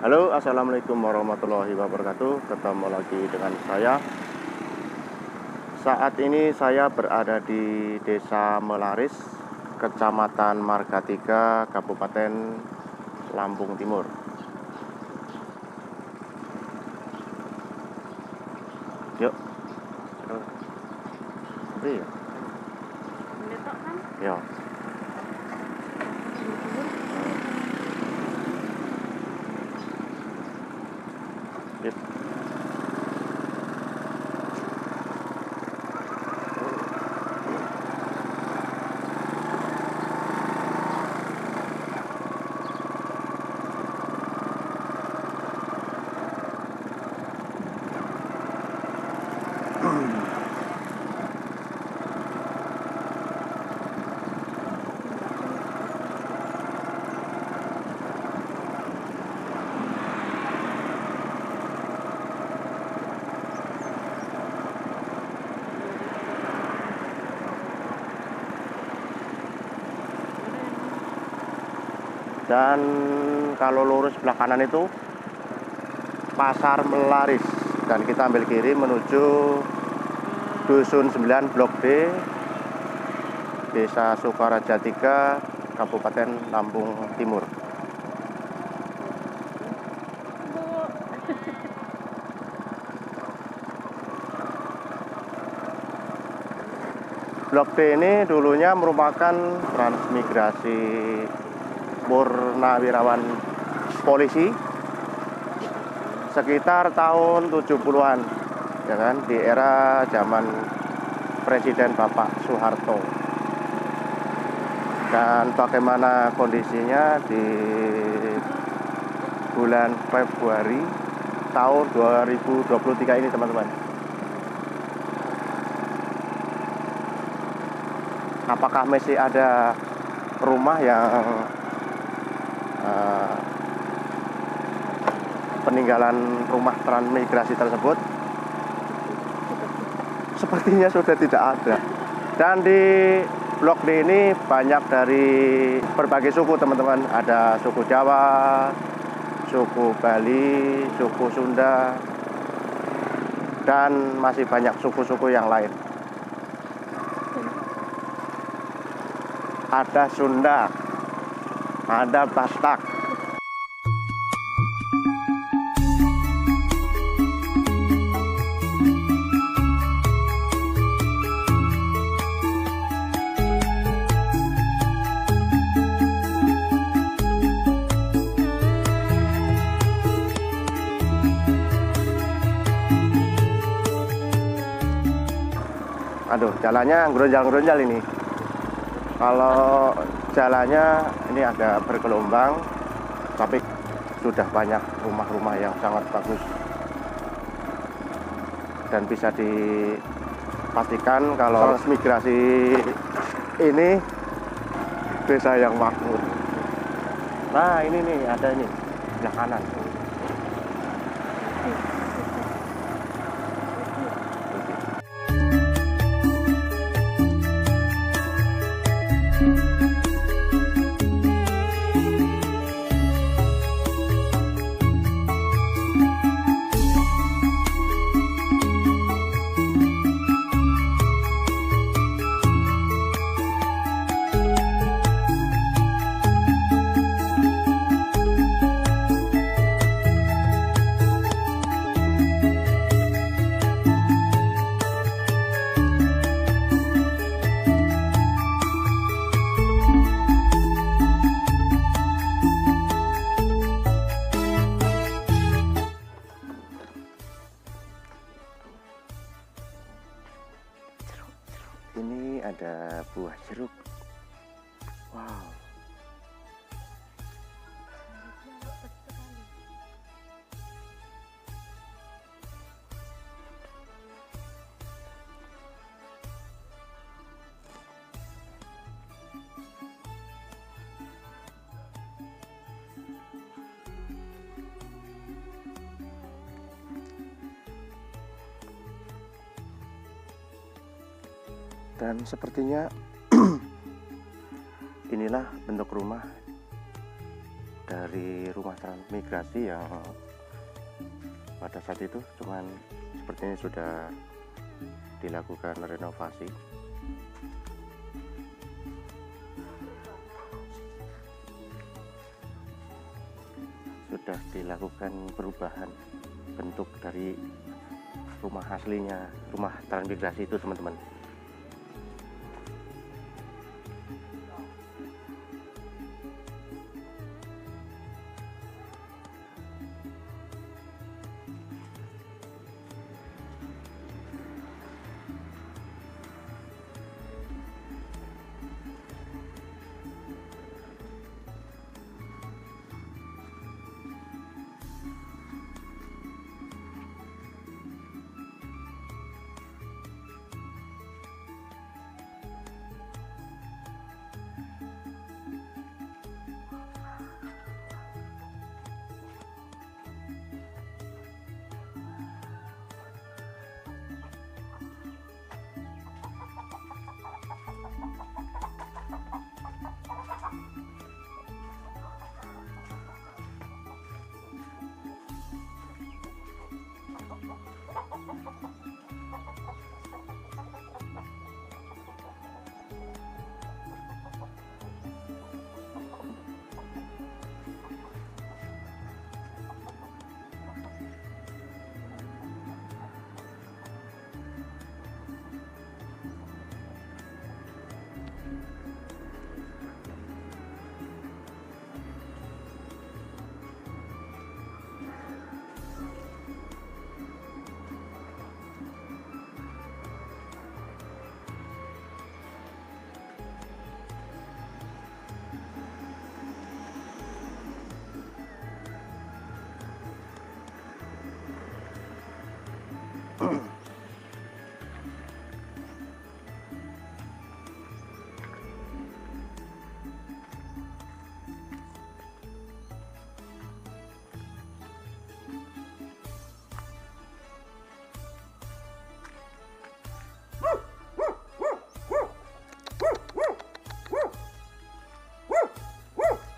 Halo, assalamualaikum warahmatullahi wabarakatuh. Ketemu lagi dengan saya. Saat ini saya berada di Desa Melaris, Kecamatan Marga 3, Kabupaten Lampung Timur. Yuk. Iya. Ya. Yuk. Dan kalau lurus sebelah kanan itu Pasar Melaris, dan kita ambil kiri menuju Dusun 9 Blok D, Desa Sukaraja 3, Kabupaten Lampung Timur. Blok D ini dulunya merupakan transmigrasi purnawirawan polisi sekitar tahun 70-an, ya kan, di era zaman Presiden Bapak Soeharto. Dan bagaimana kondisinya di bulan Februari tahun 2023 ini, teman-teman? Apakah masih ada rumah yang peninggalan rumah transmigrasi tersebut? Sepertinya sudah tidak ada. Dan di Blok D ini banyak dari berbagai suku, teman-teman. Ada suku Jawa, suku Bali, suku Sunda, dan masih banyak suku-suku yang lain. Ada Sunda, ada Batak. Aduh, jalannya geronjal-geronjal ini. Kalau jalannya ini agak bergelombang, tapi sudah banyak rumah-rumah yang sangat bagus. Dan bisa dipastikan kalau transmigrasi ini desa yang makmur. Nah, ini nih, ada ini sebelah kanan. Ini ada buah jeruk. Wow. Dan sepertinya inilah bentuk rumah dari rumah transmigrasi yang pada saat itu cuman sepertinya sudah dilakukan renovasi. Sudah dilakukan perubahan bentuk dari rumah aslinya, rumah transmigrasi itu teman-teman.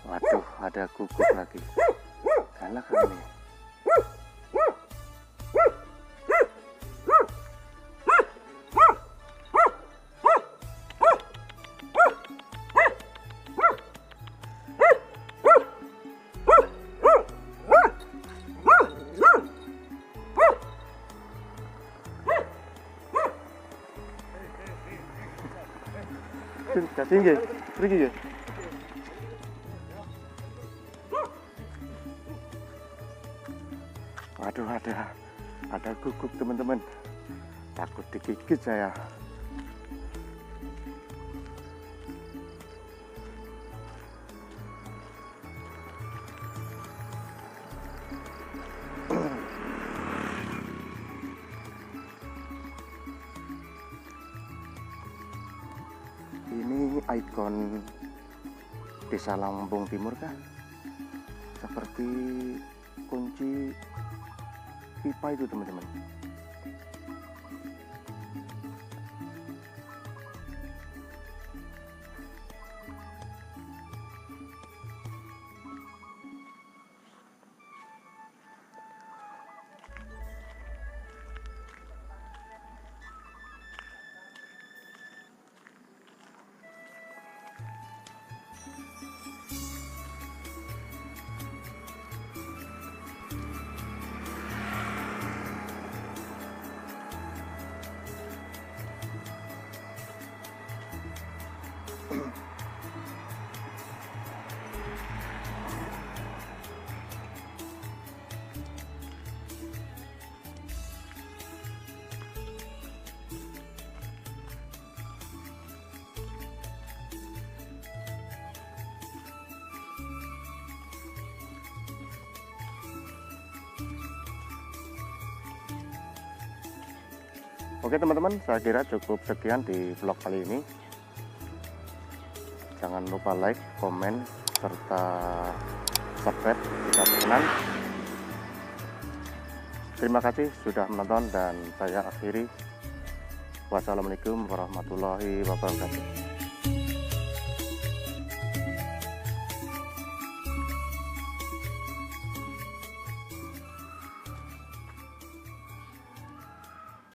Waduh, ada gugup lagi. Galak kali. Kasih nggih, pergi nggih. Waduh, ada guguk teman-teman. Takut digigit saya. Ini ikon Desa Lampung Timur kah? Seperti kunci pipa itu teman-teman. Oke teman-teman, saya kira cukup sekian di vlog kali ini. Jangan lupa like, komen, serta subscribe jika berkenan. Terima kasih sudah menonton dan saya akhiri. Wassalamualaikum warahmatullahi wabarakatuh.